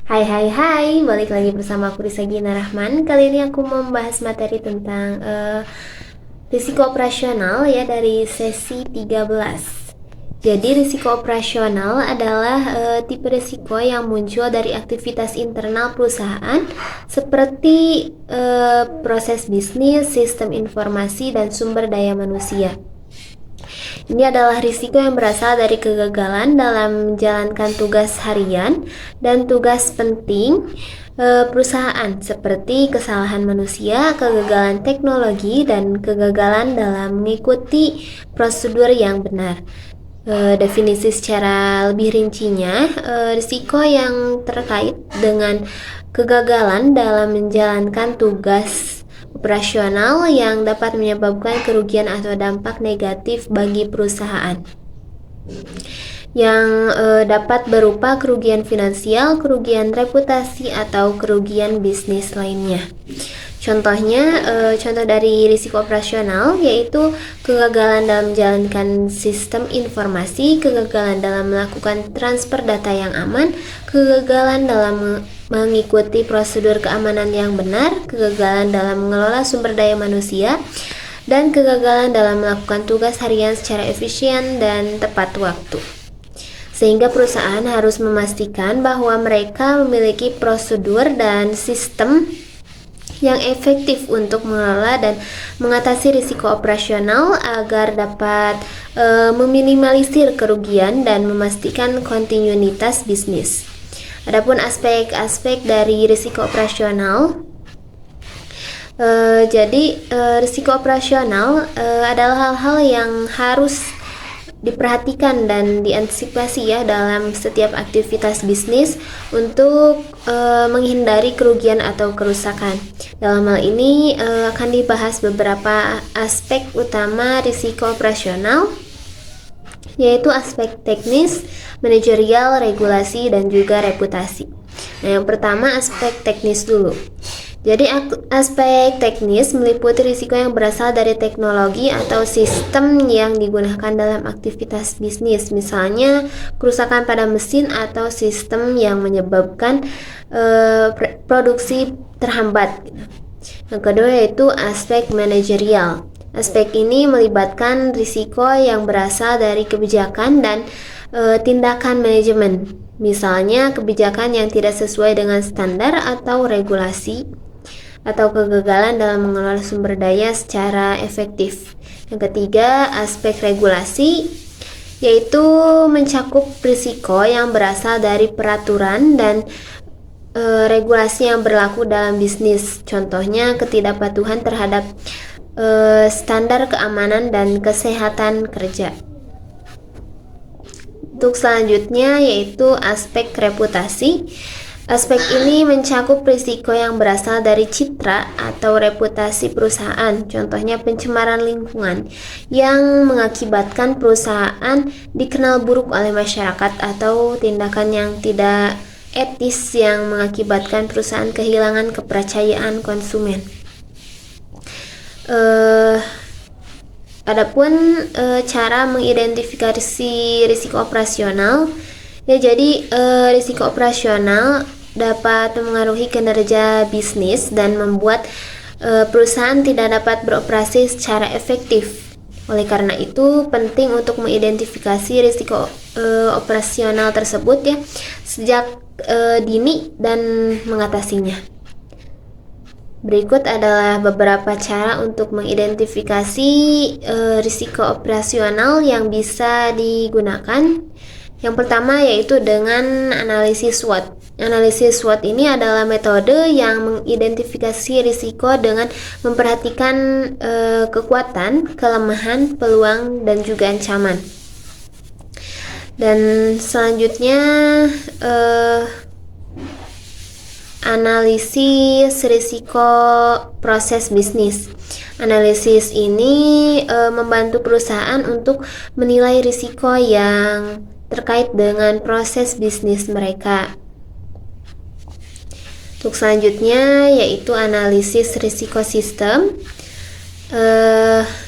Hai hai hai, balik lagi bersama aku Risa Gina Rahman. Kali ini aku mau membahas materi tentang risiko operasional ya dari sesi 13. Jadi risiko operasional adalah tipe risiko yang muncul dari aktivitas internal perusahaan seperti proses bisnis, sistem informasi, dan sumber daya manusia. Ini adalah risiko yang berasal dari kegagalan dalam menjalankan tugas harian dan tugas penting perusahaan seperti kesalahan manusia, kegagalan teknologi, dan kegagalan dalam mengikuti prosedur yang benar. Definisi secara lebih rincinya, risiko yang terkait dengan kegagalan dalam menjalankan tugas operasional yang dapat menyebabkan kerugian atau dampak negatif bagi perusahaan yang dapat berupa kerugian finansial, kerugian reputasi, atau kerugian bisnis lainnya. Contohnya, contoh dari risiko operasional yaitu kegagalan dalam menjalankan sistem informasi, kegagalan dalam melakukan transfer data yang aman, kegagalan dalam mengikuti prosedur keamanan yang benar, kegagalan dalam mengelola sumber daya manusia, dan kegagalan dalam melakukan tugas harian secara efisien dan tepat waktu. Sehingga perusahaan harus memastikan bahwa mereka memiliki prosedur dan sistem yang efektif untuk mengelola dan mengatasi risiko operasional agar dapat meminimalisir kerugian dan memastikan kontinuitas bisnis. Adapun aspek-aspek dari risiko operasional, risiko operasional adalah hal-hal yang harus diperhatikan dan diantisipasi ya dalam setiap aktivitas bisnis untuk menghindari kerugian atau kerusakan. Dalam hal ini akan dibahas beberapa aspek utama risiko operasional, yaitu aspek teknis, manajerial, regulasi, dan juga reputasi. Nah, yang pertama aspek teknis dulu. Jadi aspek teknis meliputi risiko yang berasal dari teknologi atau sistem yang digunakan dalam aktivitas bisnis, misalnya kerusakan pada mesin atau sistem yang menyebabkan produksi terhambat. Yang kedua yaitu aspek manajerial. Aspek ini melibatkan risiko yang berasal dari kebijakan dan tindakan manajemen, misalnya kebijakan yang tidak sesuai dengan standar atau regulasi, atau kegagalan dalam mengelola sumber daya secara efektif. Yang ketiga, aspek regulasi, yaitu mencakup risiko yang berasal dari peraturan dan regulasi yang berlaku dalam bisnis. Contohnya, ketidakpatuhan terhadap standar keamanan dan kesehatan kerja. Untuk selanjutnya yaitu aspek reputasi. Aspek ini mencakup risiko yang berasal dari citra atau reputasi perusahaan, contohnya pencemaran lingkungan yang mengakibatkan perusahaan dikenal buruk oleh masyarakat atau tindakan yang tidak etis yang mengakibatkan perusahaan kehilangan kepercayaan konsumen. Adapun cara mengidentifikasi risiko operasional, ya jadi risiko operasional dapat mempengaruhi kinerja bisnis dan membuat perusahaan tidak dapat beroperasi secara efektif. Oleh karena itu, penting untuk mengidentifikasi risiko operasional tersebut ya sejak dini dan mengatasinya. Berikut adalah beberapa cara untuk mengidentifikasi risiko operasional yang bisa digunakan. Yang pertama yaitu dengan analisis SWOT. Analisis SWOT ini adalah metode yang mengidentifikasi risiko dengan memperhatikan kekuatan, kelemahan, peluang, dan juga ancaman. Dan selanjutnya analisis risiko proses bisnis. Analisis ini membantu perusahaan untuk menilai risiko yang terkait dengan proses bisnis mereka. Untuk selanjutnya yaitu analisis risiko sistem.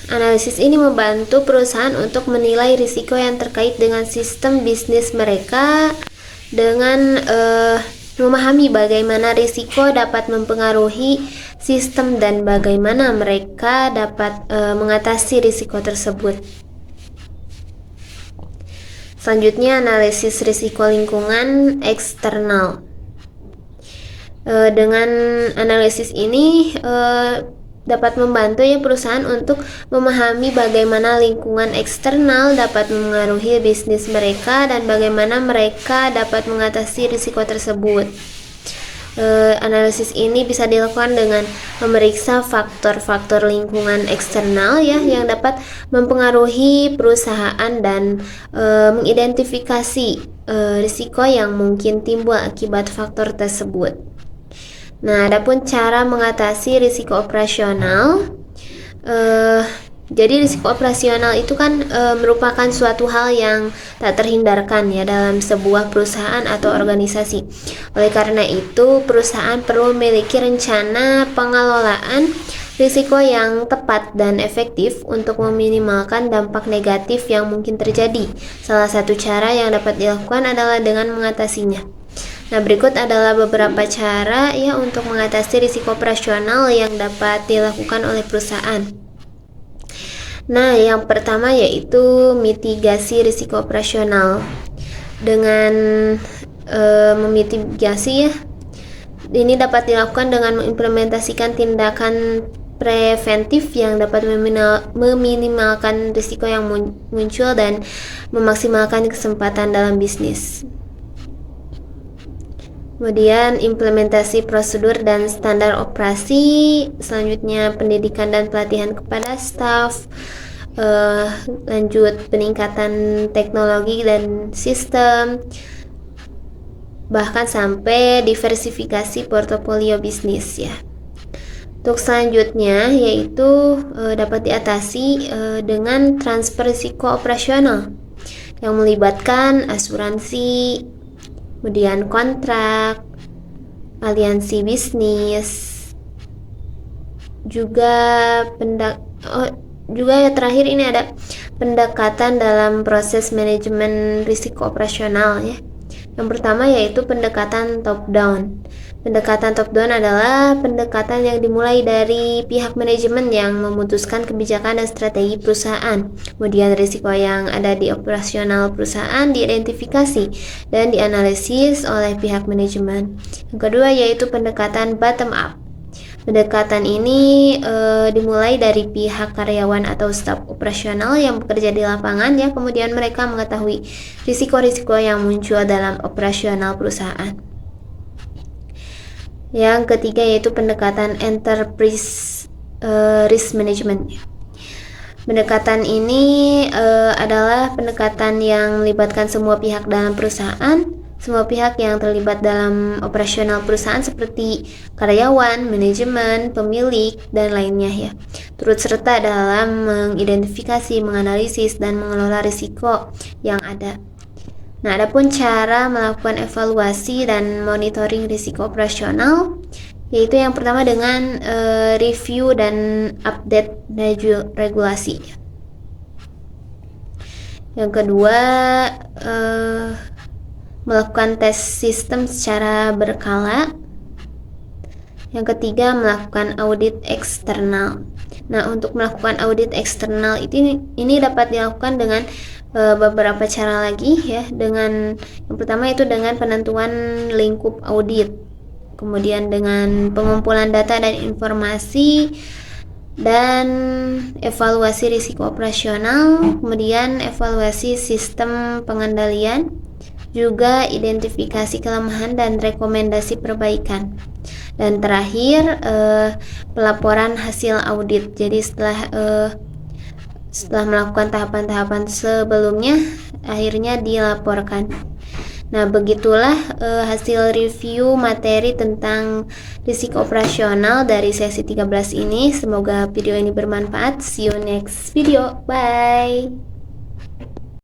Analisis ini membantu perusahaan untuk menilai risiko yang terkait dengan sistem bisnis mereka dengan memahami bagaimana risiko dapat mempengaruhi sistem dan bagaimana mereka dapat mengatasi risiko tersebut. Selanjutnya, analisis risiko lingkungan eksternal. Dengan analisis ini dapat membantu ya perusahaan untuk memahami bagaimana lingkungan eksternal dapat memengaruhi bisnis mereka dan bagaimana mereka dapat mengatasi risiko tersebut. Analisis ini bisa dilakukan dengan memeriksa faktor-faktor lingkungan eksternal ya yang dapat mempengaruhi perusahaan dan mengidentifikasi risiko yang mungkin timbul akibat faktor tersebut. Nah, adapun cara mengatasi risiko operasional, jadi risiko operasional itu kan merupakan suatu hal yang tak terhindarkan ya dalam sebuah perusahaan atau organisasi. Oleh karena itu, perusahaan perlu memiliki rencana pengelolaan risiko yang tepat dan efektif untuk meminimalkan dampak negatif yang mungkin terjadi. Salah satu cara yang dapat dilakukan adalah dengan mengatasinya. Nah, berikut adalah beberapa cara ya untuk mengatasi risiko operasional yang dapat dilakukan oleh perusahaan. Nah, yang pertama yaitu mitigasi risiko operasional. Dengan memitigasi ya, ini dapat dilakukan dengan mengimplementasikan tindakan preventif yang dapat meminimalkan risiko yang muncul dan memaksimalkan kesempatan dalam bisnis. Kemudian implementasi prosedur dan standar operasi, selanjutnya pendidikan dan pelatihan kepada staf, lanjut peningkatan teknologi dan sistem, bahkan sampai diversifikasi portofolio bisnis ya. Untuk selanjutnya yaitu dapat diatasi dengan transfer risiko operasional yang melibatkan asuransi, kemudian kontrak, aliansi bisnis, juga ya terakhir ini ada pendekatan dalam proses manajemen risiko operasional ya. Yang pertama yaitu pendekatan top down. Pendekatan top down adalah pendekatan yang dimulai dari pihak manajemen yang memutuskan kebijakan dan strategi perusahaan. Kemudian risiko yang ada di operasional perusahaan diidentifikasi dan dianalisis oleh pihak manajemen. Yang kedua yaitu pendekatan bottom up. Pendekatan ini dimulai dari pihak karyawan atau staf operasional yang bekerja di lapangan ya, kemudian mereka mengetahui risiko-risiko yang muncul dalam operasional perusahaan. Yang ketiga yaitu pendekatan enterprise risk management. Pendekatan ini adalah pendekatan yang melibatkan semua pihak dalam perusahaan, semua pihak yang terlibat dalam operasional perusahaan seperti karyawan, manajemen, pemilik, dan lainnya ya, turut serta dalam mengidentifikasi, menganalisis, dan mengelola risiko yang ada. Nah, adapun cara melakukan evaluasi dan monitoring risiko operasional, yaitu yang pertama dengan review dan update regulasi. Yang kedua, melakukan tes sistem secara berkala. Yang ketiga, melakukan audit eksternal. Nah, untuk melakukan audit eksternal ini dapat dilakukan dengan beberapa cara lagi ya. Dengan yang pertama itu dengan penentuan lingkup audit, kemudian dengan pengumpulan data dan informasi, dan evaluasi risiko operasional, kemudian evaluasi sistem pengendalian, juga identifikasi kelemahan dan rekomendasi perbaikan. Dan terakhir pelaporan hasil audit. Jadi setelah melakukan tahapan-tahapan sebelumnya, akhirnya dilaporkan. Nah, begitulah hasil review materi tentang risiko operasional dari sesi 13 ini. Semoga video ini bermanfaat. See you next video. Bye.